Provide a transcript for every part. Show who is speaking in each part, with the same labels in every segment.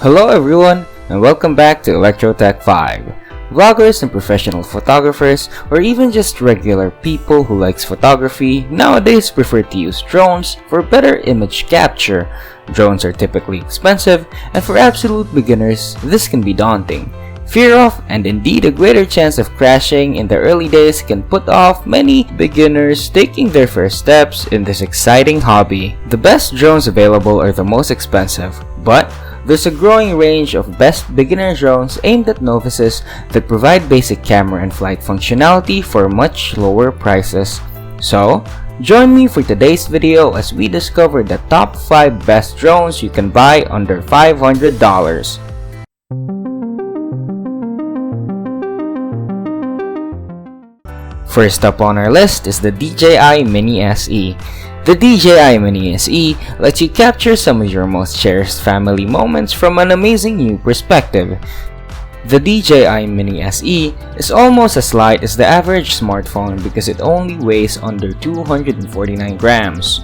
Speaker 1: Hello everyone, and welcome back to Electrotech 5. Vloggers and professional photographers, or even just regular people who likes photography, nowadays prefer to use drones for better image capture. Drones are typically expensive, and for absolute beginners, this can be daunting. Fear of, and indeed a greater chance of crashing in the early days can put off many beginners taking their first steps in this exciting hobby. The best drones available are the most expensive, but there's a growing range of best beginner drones aimed at novices that provide basic camera and flight functionality for much lower prices. So, join me for today's video as we discover the top 5 best drones you can buy under $500. First up on our list is the DJI Mini SE. The DJI Mini SE lets you capture some of your most cherished family moments from an amazing new perspective. The DJI Mini SE is almost as light as the average smartphone because it only weighs under 249 grams.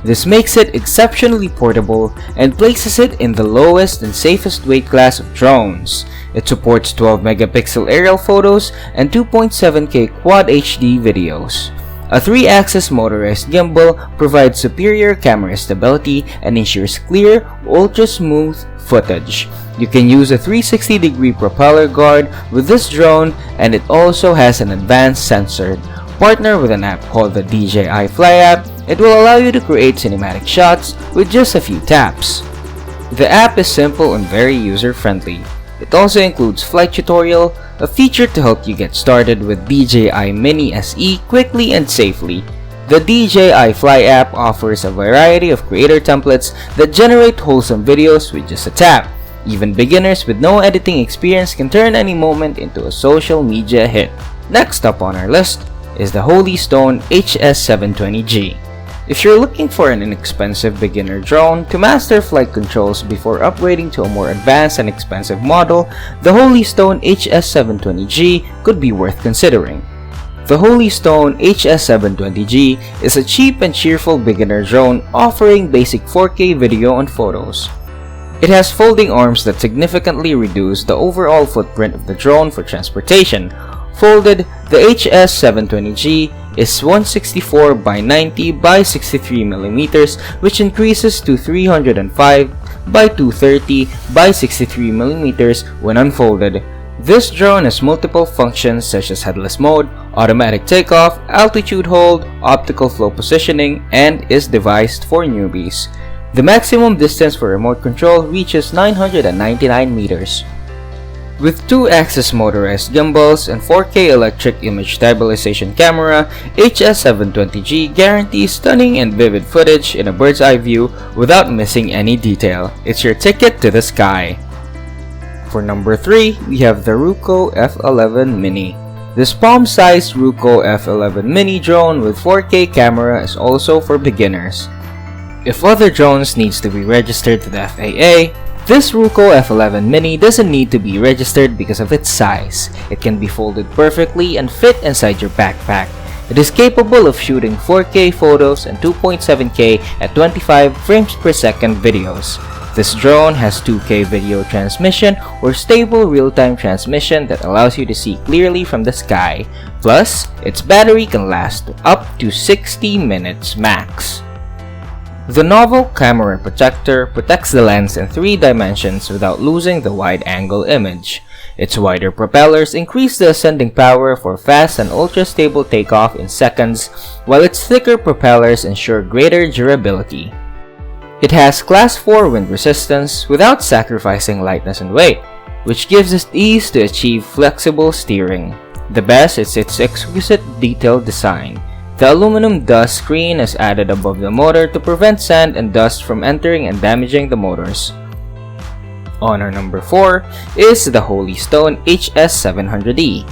Speaker 1: This makes it exceptionally portable and places it in the lowest and safest weight class of drones. It supports 12 megapixel aerial photos and 2.7K Quad HD videos. A 3-axis motorized gimbal provides superior camera stability and ensures clear, ultra-smooth footage. You can use a 360-degree propeller guard with this drone, and it also has an advanced sensor. Partner with an app called the DJI Fly app, it will allow you to create cinematic shots with just a few taps. The app is simple and very user-friendly. It also includes Flight Tutorial, a feature to help you get started with DJI Mini SE quickly and safely. The DJI Fly app offers a variety of creator templates that generate wholesome videos with just a tap. Even beginners with no editing experience can turn any moment into a social media hit. Next up on our list is the Holy Stone HS720G. If you're looking for an inexpensive beginner drone to master flight controls before upgrading to a more advanced and expensive model, the Holy Stone HS720G could be worth considering. The Holy Stone HS720G is a cheap and cheerful beginner drone offering basic 4K video and photos. It has folding arms that significantly reduce the overall footprint of the drone for transportation. Folded, the HS720G is 164 by 90 by 63 mm, which increases to 305 by 230 by 63 mm when unfolded. This drone has multiple functions such as headless mode, automatic takeoff, altitude hold, optical flow positioning, and is devised for newbies. The maximum distance for remote control reaches 999 meters. With 2-axis motorized gimbals and 4K electric image stabilization camera, HS720G guarantees stunning and vivid footage in a bird's eye view without missing any detail. It's your ticket to the sky. For number 3, we have the Ruko F11 Mini. This palm-sized Ruko F11 Mini drone with 4K camera is also for beginners. If other drones needs to be registered to the FAA, this Ruko F11 Mini doesn't need to be registered because of its size. It can be folded perfectly and fit inside your backpack. It is capable of shooting 4K photos and 2.7K at 25 frames per second videos. This drone has 2K video transmission or stable real-time transmission that allows you to see clearly from the sky. Plus, its battery can last up to 60 minutes max. The novel camera protector protects the lens in 3 dimensions without losing the wide-angle image. Its wider propellers increase the ascending power for fast and ultra-stable takeoff in seconds, while its thicker propellers ensure greater durability. It has Class 4 wind resistance without sacrificing lightness and weight, which gives it ease to achieve flexible steering. The best is its exquisite detailed design. The aluminum dust screen is added above the motor to prevent sand and dust from entering and damaging the motors. On our number 4 is the Holy Stone HS700E.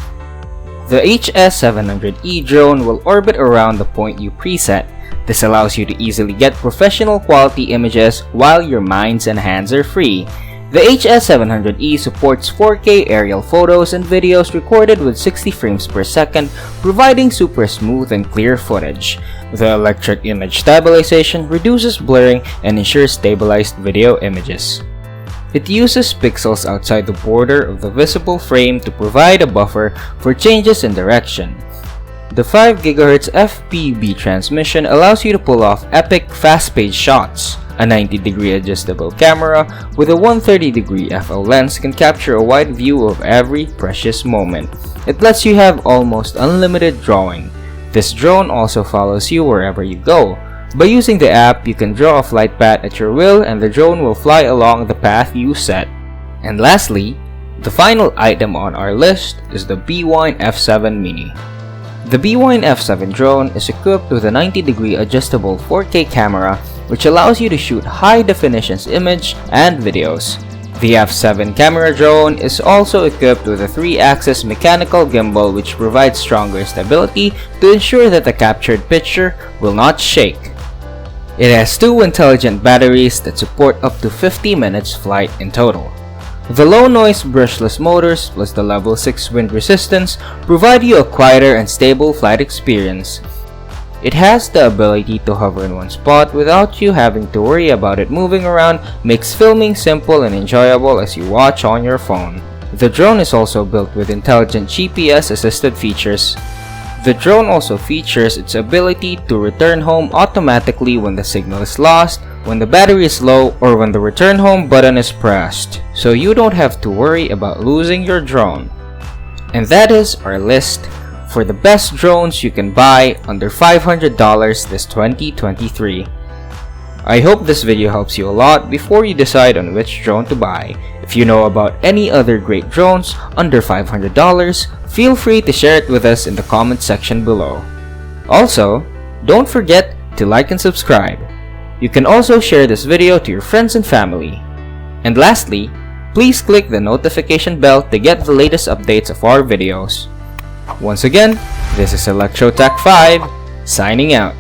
Speaker 1: The HS700E drone will orbit around the point you preset. This allows you to easily get professional quality images while your minds and hands are free. The HS700E supports 4K aerial photos and videos recorded with 60 frames per second, providing super smooth and clear footage. The electric image stabilization reduces blurring and ensures stabilized video images. It uses pixels outside the border of the visible frame to provide a buffer for changes in direction. The 5 GHz FPV transmission allows you to pull off epic fast-paced shots. A 90-degree adjustable camera with a 130-degree FL lens can capture a wide view of every precious moment. It lets you have almost unlimited drawing. This drone also follows you wherever you go. By using the app, you can draw a flight path at your will and the drone will fly along the path you set. And lastly, the final item on our list is the DJI F11 Mini. The DJI F7 drone is equipped with a 90-degree adjustable 4K camera which allows you to shoot high-definition image and videos. The F7 camera drone is also equipped with a 3-axis mechanical gimbal which provides stronger stability to ensure that the captured picture will not shake. It has 2 intelligent batteries that support up to 50 minutes flight in total. The low-noise brushless motors plus the level 6 wind resistance provide you a quieter and stable flight experience. It has the ability to hover in one spot without you having to worry about it moving around, makes filming simple and enjoyable as you watch on your phone. The drone is also built with intelligent GPS-assisted features. The drone also features its ability to return home automatically when the signal is lost, when the battery is low, or when the return home button is pressed, so you don't have to worry about losing your drone. And that is our list for the best drones you can buy under $500 this 2023. I hope this video helps you a lot before you decide on which drone to buy. If you know about any other great drones under $500, feel free to share it with us in the comment section below. Also, don't forget to like and subscribe. You can also share this video to your friends and family. And lastly, please click the notification bell to get the latest updates of our videos. Once again, this is ElectroTech5, signing out.